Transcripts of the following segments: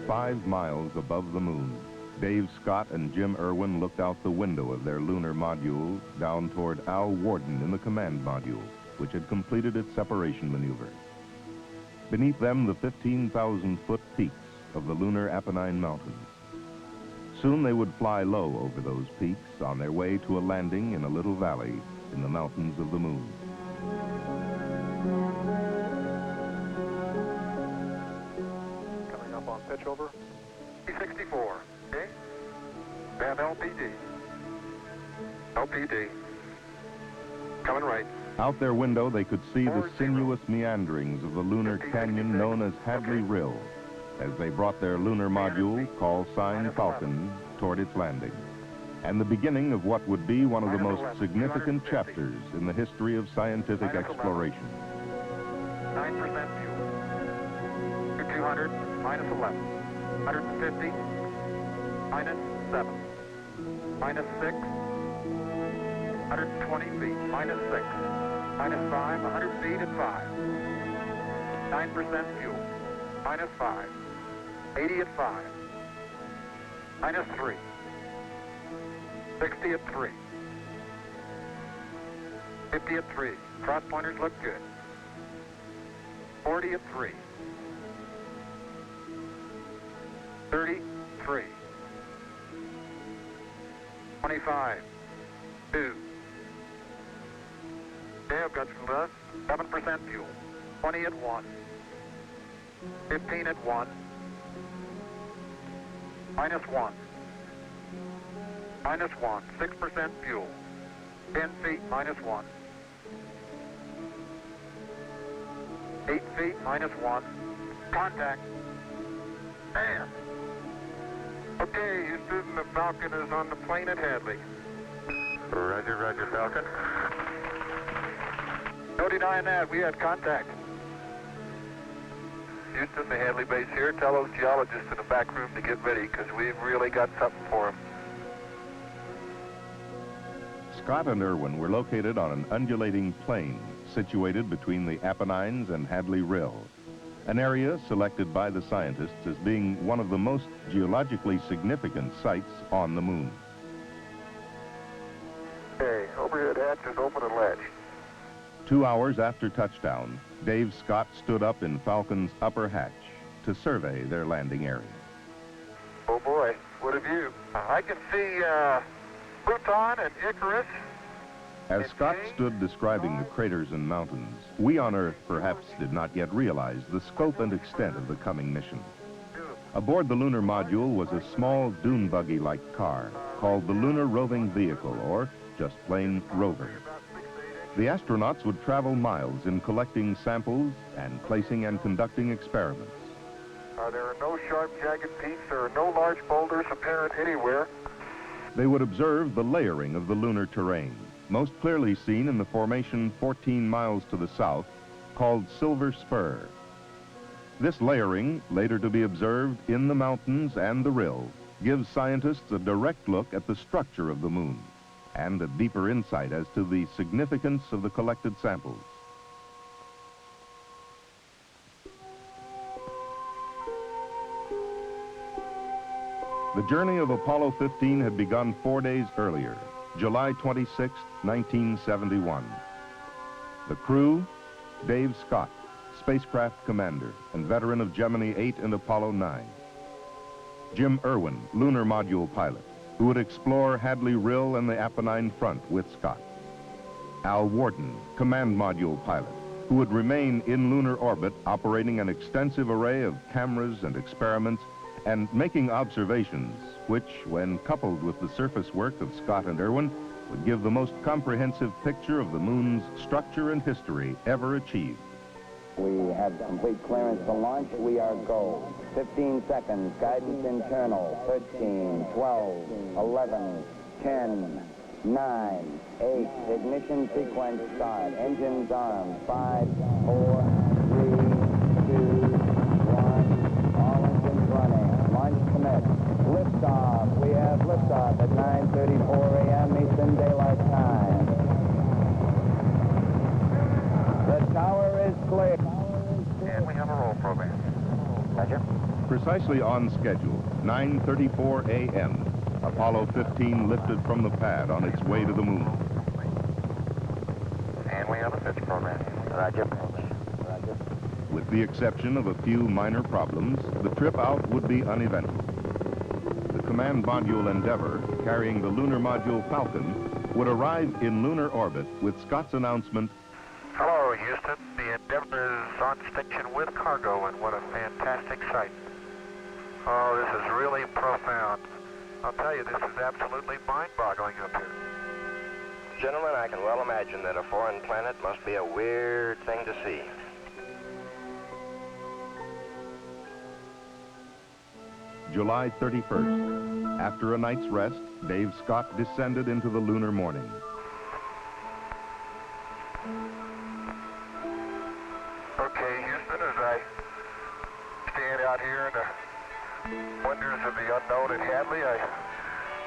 "5 miles above the moon, Dave Scott and Jim Irwin looked out the window of their lunar module down toward Al Worden in the command module, which had completed its separation maneuver. Beneath them, the 15,000-foot peaks of the lunar Apennine Mountains. Soon they would fly low over those peaks on their way to a landing in a little valley in the mountains of the moon. Coming up on pitch over. P64. Okay. Band LPD. LPD. Coming right. Out their window, they could see the sinuous meanderings of the lunar canyon known as Hadley Rill as they brought their lunar module, called CINE Falcon, toward its landing, and the beginning of what would be one of the most significant chapters in the history of scientific exploration. 9% fuel. To 200, minus 11. 150, minus 7. Minus 6. 120 feet, minus 6. Minus 5, 100 feet at 5. 9% fuel. Minus 5. 80 at 5. Minus 3. 60 at 3. 50 at 3. Cross pointers look good. 40 at 3. 33. 25. 2. Okay, I've got some left. 7% fuel. 20 at 1. 15 at 1. Minus 1. Minus 1. 6% fuel. 10 feet, minus 1. 8 feet, minus 1. Contact. Bam. Okay, Houston, the Falcon is on the plane at Hadley. Roger, roger, Falcon. No denying that, we had contact. Houston, the Hadley base here. Tell those geologists in the back room to get ready, because we've really got something for them. Scott and Irwin were located on an undulating plain situated between the Apennines and Hadley Rill, an area selected by the scientists as being one of the most geologically significant sites on the moon. Okay, overhead hatch is open and latch. 2 hours after touchdown, Dave Scott stood up in Falcon's upper hatch to survey their landing area. Oh boy, what a view. I can see Pluton and Icarus. As Scott stood describing the craters and mountains, we on Earth perhaps did not yet realize the scope and extent of the coming mission. Aboard the lunar module was a small dune buggy-like car called the Lunar Roving Vehicle, or just plain Rover. The astronauts would travel miles in collecting samples and placing and conducting experiments. There are no sharp, jagged peaks. There are no large boulders apparent anywhere. They would observe the layering of the lunar terrain, most clearly seen in the formation 14 miles to the south, called Silver Spur. This layering, later to be observed in the mountains and the rill, gives scientists a direct look at the structure of the moon and a deeper insight as to the significance of the collected samples. The journey of Apollo 15 had begun 4 days earlier, July 26, 1971. The crew, Dave Scott, spacecraft commander and veteran of Gemini 8 and Apollo 9. Jim Irwin, lunar module pilot, who would explore Hadley Rill and the Apennine front with Scott. Al Worden, command module pilot, who would remain in lunar orbit operating an extensive array of cameras and experiments and making observations which, when coupled with the surface work of Scott and Irwin, would give the most comprehensive picture of the moon's structure and history ever achieved. We have complete clearance for launch. We are go. 15 seconds. Guidance internal. 13, 12, 11, 10, 9, 8. Ignition sequence start. Engines armed. 5, 4, 3, 2, 1. All engines running. Launch commit. Liftoff. We have liftoff at 9:34 a.m. Eastern Daylight Time. Tower is clear. And we have a roll program. Roger. Precisely on schedule, 9:34 a.m., Apollo 15 lifted from the pad on its way to the moon. And we have a pitch program. Roger. Roger. With the exception of a few minor problems, the trip out would be uneventful. The command module Endeavour, carrying the lunar module Falcon, would arrive in lunar orbit with Scott's announcement, Hello, Houston. The Endeavour is on station with cargo, and what a fantastic sight. Oh, this is really profound. I'll tell you, this is absolutely mind-boggling up here. Gentlemen, I can well imagine that a foreign planet must be a weird thing to see. July 31st. After a night's rest, Dave Scott descended into the lunar morning. Okay, Houston, as I stand out here in the wonders of the unknown at Hadley, I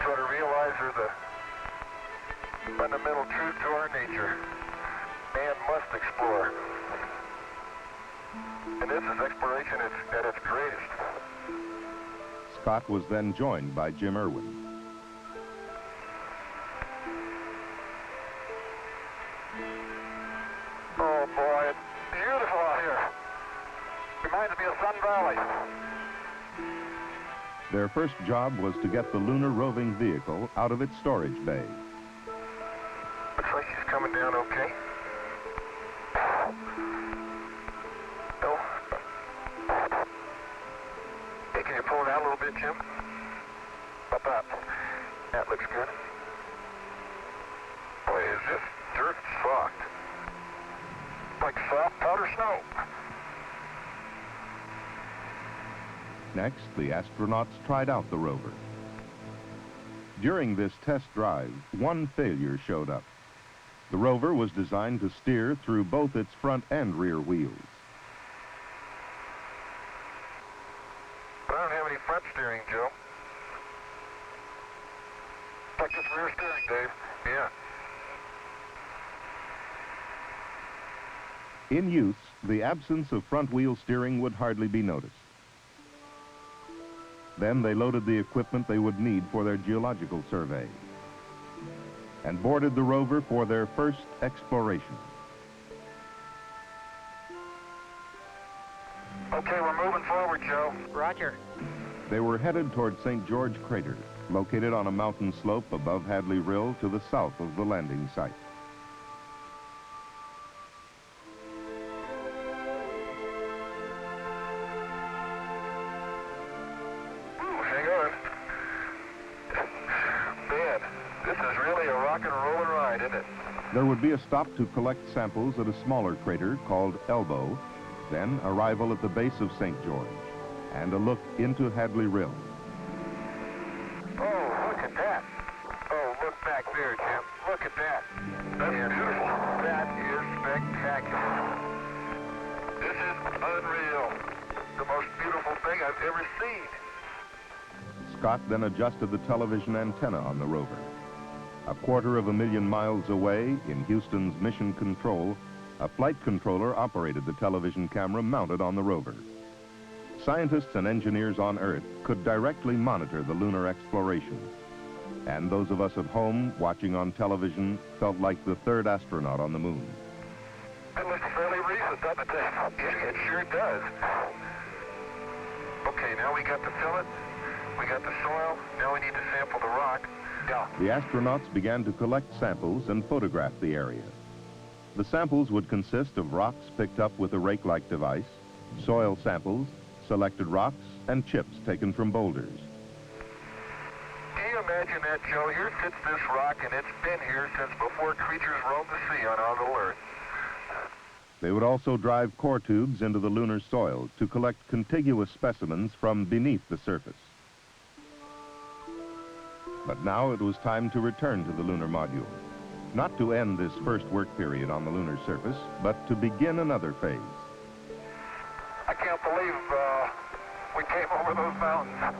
sort of realize there's a fundamental truth to our nature. Man must explore. And this is exploration at its greatest. Scott was then joined by Jim Irwin. Oh boy, it's beautiful out here. Reminds me of Sun Valley. Their first job was to get the lunar roving vehicle out of its storage bay. Looks like she's coming down okay. No. Hey, can you pull it out a little bit, Jim? About that. That looks good. Boy, is this dirt soft. Like soft powder snow. Next, the astronauts tried out the rover. During this test drive, one failure showed up. The rover was designed to steer through both its front and rear wheels. But I don't have any front steering, Joe. Like this rear steering, Dave. Yeah. In use, the absence of front wheel steering would hardly be noticed. Then they loaded the equipment they would need for their geological survey and boarded the rover for their first exploration. Okay, we're moving forward, Joe. Roger. They were headed toward St. George Crater, located on a mountain slope above Hadley Rill to the south of the landing site. Hang on. Man, this is really a rock and roll ride, isn't it? There would be a stop to collect samples at a smaller crater called Elbow, then arrival at the base of St. George, and a look into Hadley Rill. Oh, look at that. Oh, look back there, Jim. Look at that. That's beautiful. That is spectacular. This is unreal. The most beautiful thing I've ever seen. Scott then adjusted the television antenna on the rover. A 250,000 miles away, in Houston's Mission Control, a flight controller operated the television camera mounted on the rover. Scientists and engineers on Earth could directly monitor the lunar exploration. And those of us at home watching on television felt like the third astronaut on the moon. That looks fairly recent, doesn't it, Dave? It sure does. Okay, now we got the fillet, we got the soil, now we need to sample the rock. Yeah. The astronauts began to collect samples and photograph the area. The samples would consist of rocks picked up with a rake-like device, soil samples, selected rocks, and chips taken from boulders. Can you imagine that, Joe? Here sits this rock, and it's been here since before creatures roamed the sea on our little Earth. They would also drive core tubes into the lunar soil to collect contiguous specimens from beneath the surface. But now it was time to return to the lunar module. Not to end this first work period on the lunar surface, but to begin another phase. I can't believe we came over those mountains.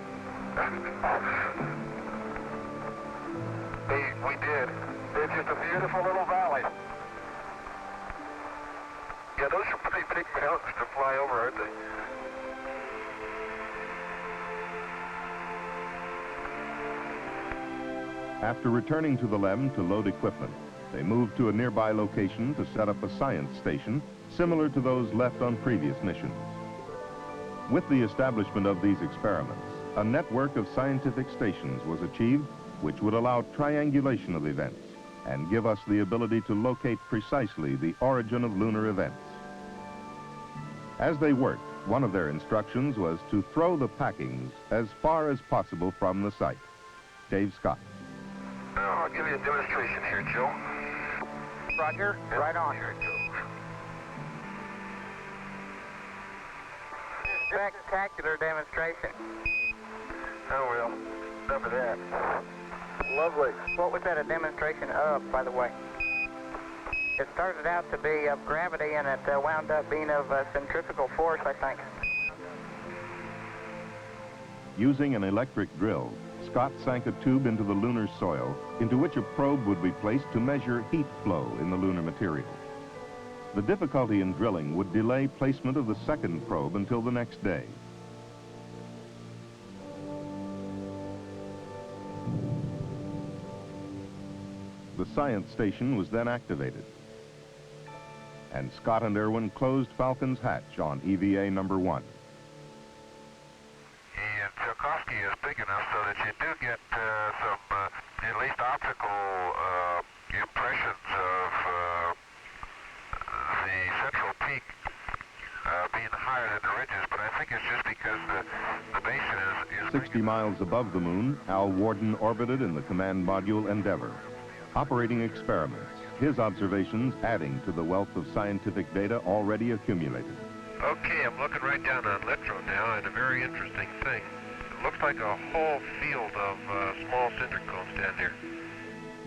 We did. It's just a beautiful little valley. Yeah, those are pretty big mountains to fly over, aren't they? After returning to the LEM to load equipment, they moved to a nearby location to set up a science station similar to those left on previous missions. With the establishment of these experiments, a network of scientific stations was achieved which would allow triangulation of events and give us the ability to locate precisely the origin of lunar events. As they worked, one of their instructions was to throw the packings as far as possible from the site. Dave Scott. I'll give you a demonstration here, Joe. Roger, right on. Here, Joe. Spectacular demonstration. Oh, well, enough of that. Lovely. What was that a demonstration of, by the way? It started out to be of gravity, and it wound up being of centrifugal force, I think. Using an electric drill, Scott sank a tube into the lunar soil, into which a probe would be placed to measure heat flow in the lunar material. The difficulty in drilling would delay placement of the second probe until the next day. The science station was then activated, and Scott and Irwin closed Falcon's hatch on EVA number 1. And Tchaikovsky is big enough so that you do get some, at least optical impressions of the central peak being higher than the ridges, but I think it's just because the basin is 60 miles above the moon, Al Worden orbited in the command module Endeavour, operating experiments, his observations adding to the wealth of scientific data already accumulated. Okay, I'm looking right down on Litro now, and a very interesting thing. It looks like a whole field of small cinder cones down there.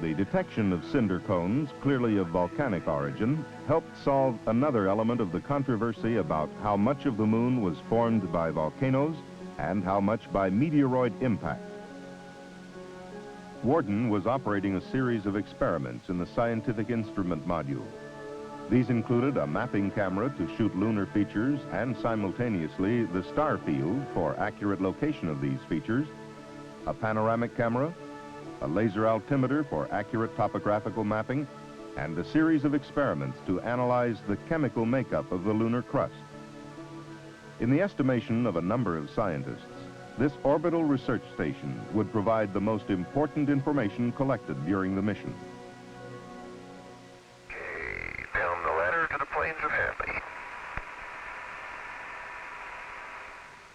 The detection of cinder cones, clearly of volcanic origin, helped solve another element of the controversy about how much of the moon was formed by volcanoes and how much by meteoroid impact. Worden was operating a series of experiments in the scientific instrument module. These included a mapping camera to shoot lunar features and simultaneously the star field for accurate location of these features, a panoramic camera, a laser altimeter for accurate topographical mapping, and a series of experiments to analyze the chemical makeup of the lunar crust. In the estimation of a number of scientists, this orbital research station would provide the most important information collected during the mission. Okay, down the ladder to the plains of Hadley.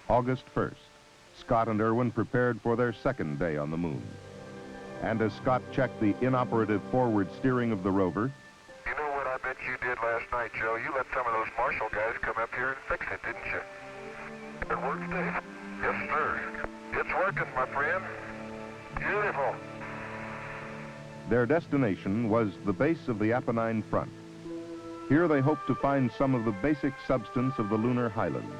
August 1st, Scott and Irwin prepared for their second day on the moon. And as Scott checked the inoperative forward steering of the rover, You know what I bet you did last night, Joe? You let some of those Marshall guys come up here and fix it, didn't you? It works, Dave? Yes, sir. It's working, my friend. Beautiful. their destination was the base of the Apennine front. Here they hoped to find some of the basic substance of the lunar highlands.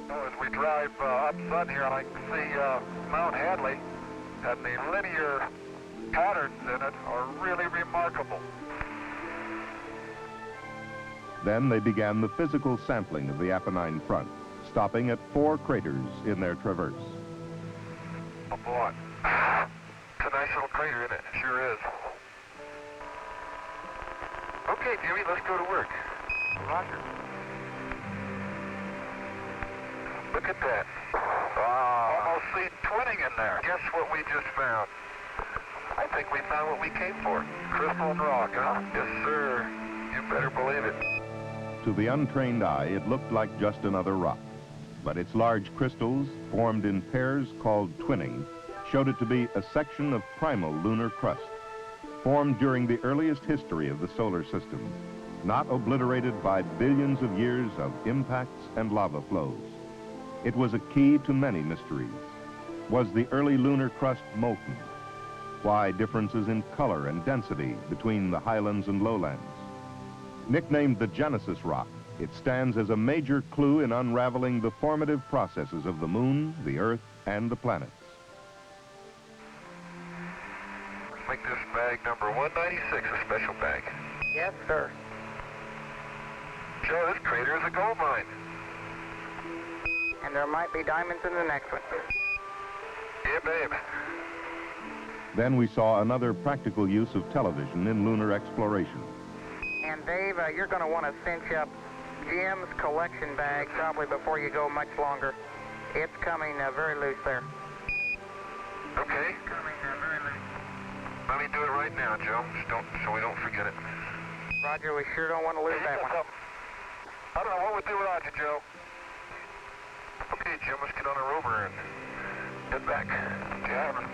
As we drive up sun here, I can see Mount Hadley, and the linear patterns in it are really remarkable. Then they began the physical sampling of the Apennine front, stopping at 4 craters in their traverse. Oh boy, it's a nice little crater, isn't it? It sure is. Okay, Jimmy, let's go to work. Roger. Look at that. Almost see twinning in there. Guess what we just found? I think we found what we came for. Crystal and rock, huh? Yes, sir. You better believe it. To the untrained eye, it looked like just another rock. But its large crystals, formed in pairs called twinning, showed it to be a section of primal lunar crust, formed during the earliest history of the solar system, not obliterated by billions of years of impacts and lava flows. It was a key to many mysteries. Was the early lunar crust molten? Why differences in color and density between the highlands and lowlands? Nicknamed the Genesis Rock, it stands as a major clue in unraveling the formative processes of the moon, the Earth, and the planets. Make this bag number 196 a special bag. Yes, sir. Joe, this crater is a gold mine. And there might be diamonds in the next one. Yeah, babe. Then we saw another practical use of television in lunar exploration. And Dave, you're going to want to cinch up Jim's collection bag probably before you go much longer. It's coming very loose there. Okay. Coming very loose. Let me do it right now, Joe, so we don't forget it. Roger, we sure don't want to lose that one. I don't know what we'll do without you, Joe. Okay, Jim, let's get on a rover and head back to Havre.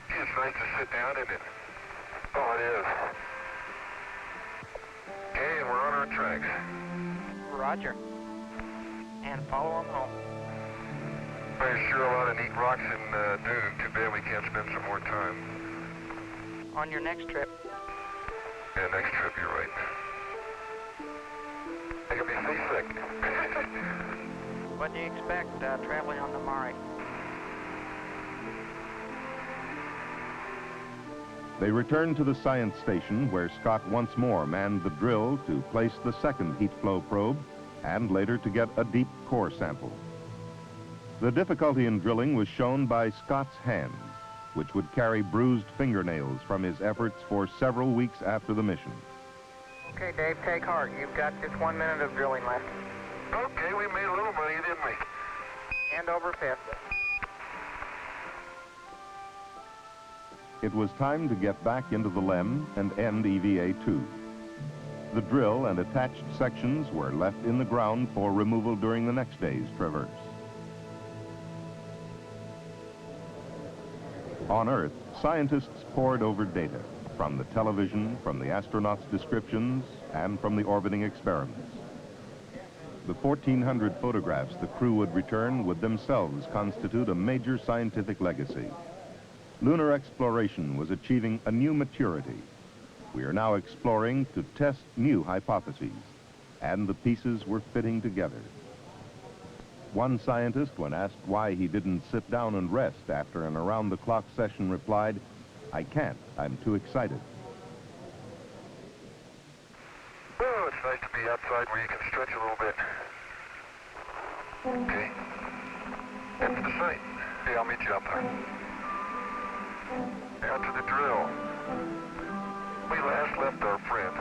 Gee, it's nice to sit down, isn't it? Oh, it is. Okay, and we're on our tracks. Roger. And follow them home. There's sure a lot of neat rocks in Dune. Too bad we can't spend some more time. On your next trip. Yeah, next trip, you're right. Making me seasick. What do you expect traveling on the Mare? They returned to the science station where Scott once more manned the drill to place the second heat flow probe and later to get a deep core sample. The difficulty in drilling was shown by Scott's hands, which would carry bruised fingernails from his efforts for several weeks after the mission. Okay, Dave, take heart. You've got just 1 minute of drilling left. Okay, we made a little money, didn't we? And over fifth. It was time to get back into the LEM and end EVA-2. The drill and attached sections were left in the ground for removal during the next day's traverse. On Earth, scientists pored over data from the television, from the astronauts' descriptions, and from the orbiting experiments. The 1,400 photographs the crew would return would themselves constitute a major scientific legacy. Lunar exploration was achieving a new maturity. We are now exploring to test new hypotheses, and the pieces were fitting together. One scientist, when asked why he didn't sit down and rest after an around-the-clock session, replied, "I can't. I'm too excited." Oh, it's nice to be outside where you can stretch a little bit. Okay. Head to the site. Hey, I'll meet you up there. Out to the drill. We last left our friend.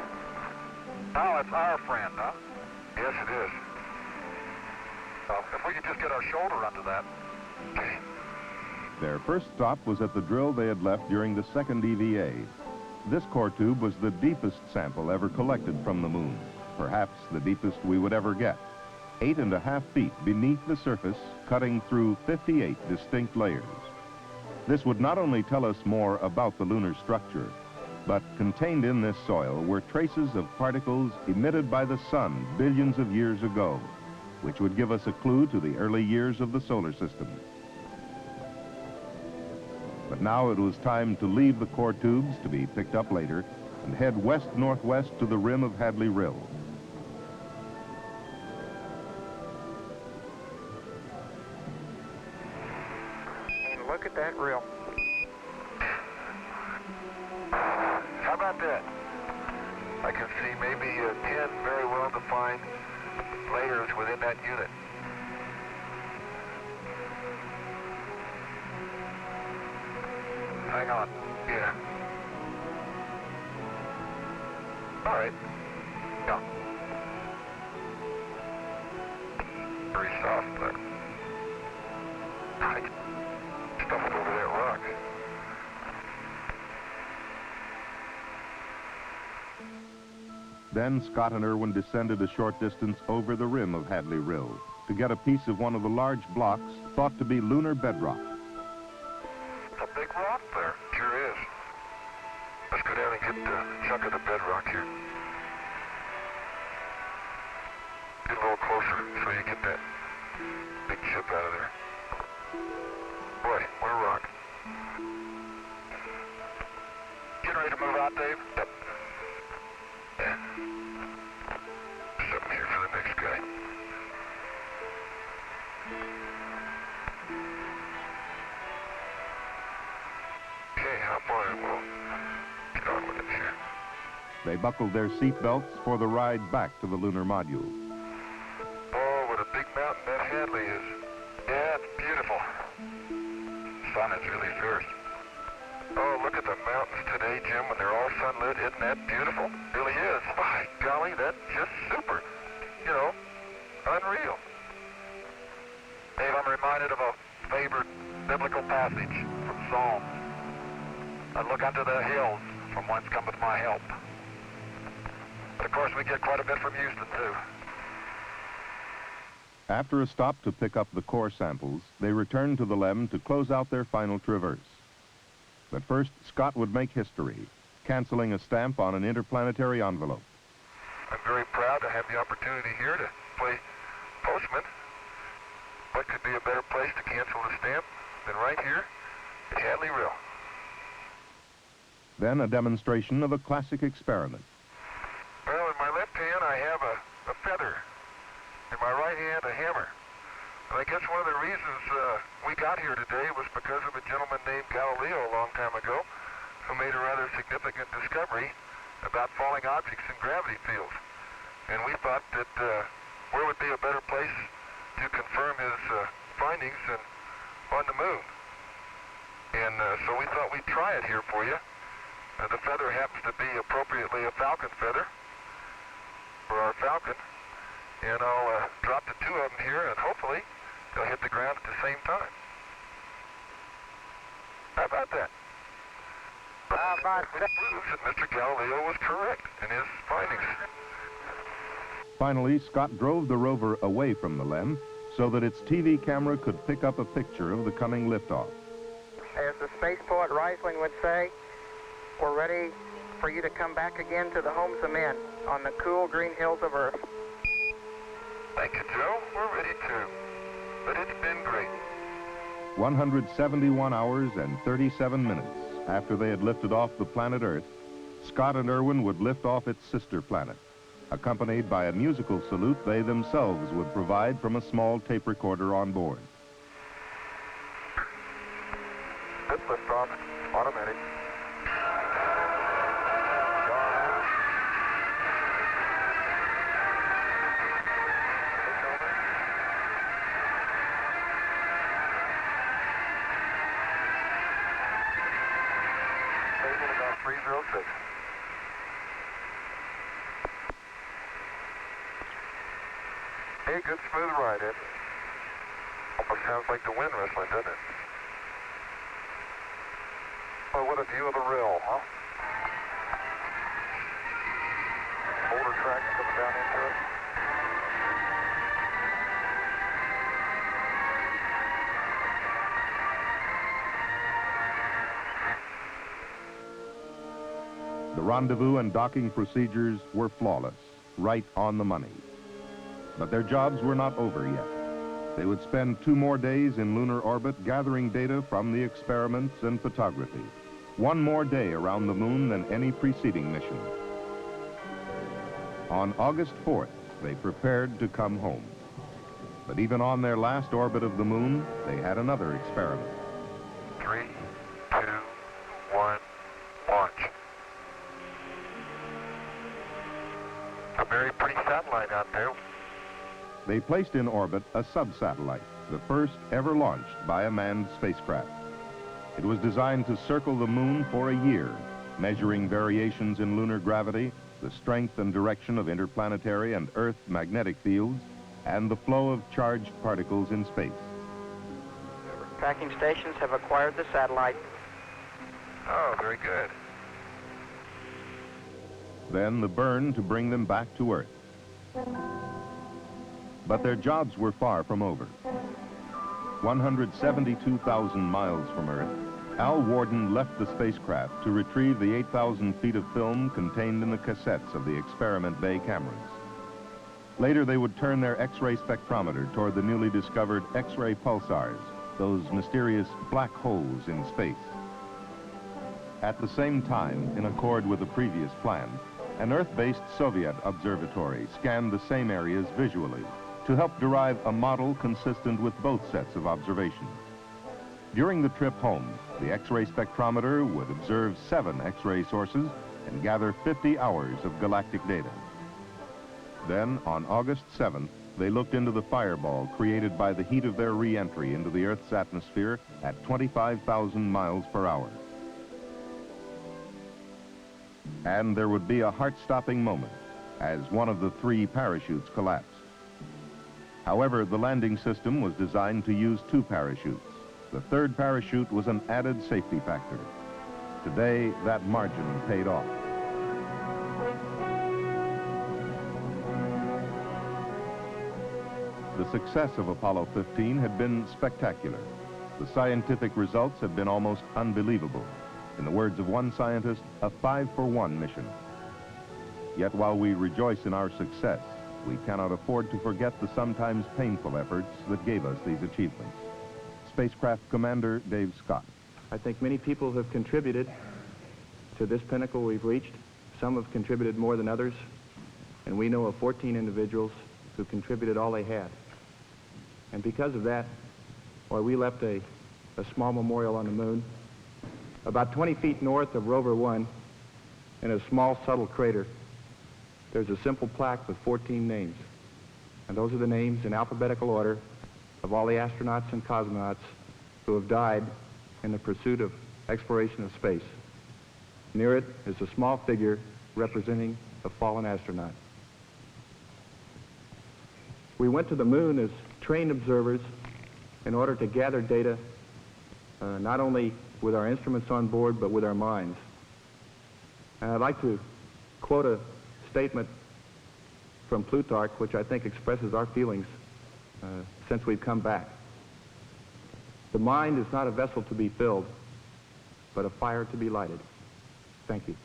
Oh, it's our friend, huh? Yes, it is. If we could just get our shoulder under that. Okay. Their first stop was at the drill they had left during the second EVA. This core tube was the deepest sample ever collected from the moon, perhaps the deepest we would ever get. 8.5 feet beneath the surface, cutting through 58 distinct layers. This would not only tell us more about the lunar structure, but contained in this soil were traces of particles emitted by the sun billions of years ago, which would give us a clue to the early years of the solar system. But now it was time to leave the core tubes to be picked up later and head west-northwest to the rim of Hadley Rill. And look at that rill. How about that? I can see maybe 10 very well-defined layers within that unit. Hang on. Yeah. All right. Yeah. Very soft, but I can stuff it over that rock. Then Scott and Irwin descended a short distance over the rim of Hadley Rill to get a piece of one of the large blocks thought to be lunar bedrock. A big rock there. Sure is. Let's go down and get a chunk of the bedrock here. Get a little closer so you get that big chip out of there. Boy, what a rock. Getting ready to move out, Dave? Yep. Yeah. Something here for the next guy. Okay, hop on and we'll get on with it here. They buckled their seat belts for the ride back to the lunar module. Oh, what a big mountain that Hadley is. Yeah, it's beautiful. Sun is really fierce. Oh, look at the mountains today, Jim, when they're all sunlit. Isn't that beautiful? It really is. By golly, that's just super. You know, unreal. Dave, I'm reminded of a favorite biblical passage from Psalms. I look unto the hills from whence cometh my help. But of course, we get quite a bit from Houston, too. After a stop to pick up the core samples, they returned to the LEM to close out their final traverse. But first, Scott would make history, canceling a stamp on an interplanetary envelope. I'm very proud to have the opportunity here to play postman. What could be a better place to cancel a stamp than right here at Hadley Rill? Then a demonstration of a classic experiment. Well, in my left hand, I have a feather. In my right hand, a hammer. And I guess one of the reasons we got here today was because of a gentleman named Galileo a long time ago who made a rather significant discovery about falling objects in gravity fields. And we thought that where would be a better place to confirm his findings than on the moon. And so we thought we'd try it here for you. The feather happens to be appropriately a falcon feather for our falcon. And I'll drop the two of them here, and hopefully they'll hit the ground at the same time. How about that? That proves that Mr. Galileo was correct in his findings. Finally, Scott drove the rover away from the LEM so that its TV camera could pick up a picture of the coming liftoff. As the space poet Reisling would say, we're ready for you to come back again to the homes of men on the cool green hills of Earth. Thank you, Joe. We're ready too. But it's been great. 171 hours and 37 minutes after they had lifted off the planet Earth, Scott and Irwin would lift off its sister planet, accompanied by a musical salute they themselves would provide from a small tape recorder on board. Good liftoff, automatic. About 306. Hey, good smooth ride, Ed. Almost sounds like the wind wrestling, doesn't it? Oh, what a view of the rill, huh? Boulder tracks coming down into it. The rendezvous and docking procedures were flawless, right on the money. But their jobs were not over yet. They would spend 2 more days in lunar orbit gathering data from the experiments and photography. 1 more day around the moon than any preceding mission. On August 4th, they prepared to come home. But even on their last orbit of the moon, they had another experiment. 3, 2, 1, launch. A very pretty satellite out there. They placed in orbit a subsatellite, the first ever launched by a manned spacecraft. It was designed to circle the moon for a year, measuring variations in lunar gravity, the strength and direction of interplanetary and Earth magnetic fields, and the flow of charged particles in space. Tracking stations have acquired the satellite. Oh, very good. Then the burn to bring them back to Earth. But their jobs were far from over. 172,000 miles from Earth, Al Worden left the spacecraft to retrieve the 8,000 feet of film contained in the cassettes of the experiment bay cameras. Later, they would turn their X-ray spectrometer toward the newly discovered X-ray pulsars, those mysterious black holes in space. At the same time, in accord with the previous plan, an Earth-based Soviet observatory scanned the same areas visually to help derive a model consistent with both sets of observations. During the trip home, the X-ray spectrometer would observe 7 X-ray sources and gather 50 hours of galactic data. Then, on August 7th, they looked into the fireball created by the heat of their re-entry into the Earth's atmosphere at 25,000 miles per hour. And there would be a heart-stopping moment as one of the 3 parachutes collapsed. However, the landing system was designed to use 2 parachutes. The 3rd parachute was an added safety factor. Today, that margin paid off. The success of Apollo 15 had been spectacular. The scientific results had been almost unbelievable. In the words of one scientist, a 5-for-1 mission. Yet while we rejoice in our success, we cannot afford to forget the sometimes painful efforts that gave us these achievements. Spacecraft Commander Dave Scott. I think many people have contributed to this pinnacle we've reached. Some have contributed more than others, and we know of 14 individuals who contributed all they had. And because of that, well, we left a small memorial on the moon. About 20 feet north of Rover 1, in a small subtle crater, there's a simple plaque with 14 names. And those are the names in alphabetical order of all the astronauts and cosmonauts who have died in the pursuit of exploration of space. Near it is a small figure representing a fallen astronaut. We went to the moon as trained observers in order to gather data not only with our instruments on board, but with our minds. And I'd like to quote a statement from Plutarch, which I think expresses our feelings since we've come back. The mind is not a vessel to be filled, but a fire to be lighted. Thank you.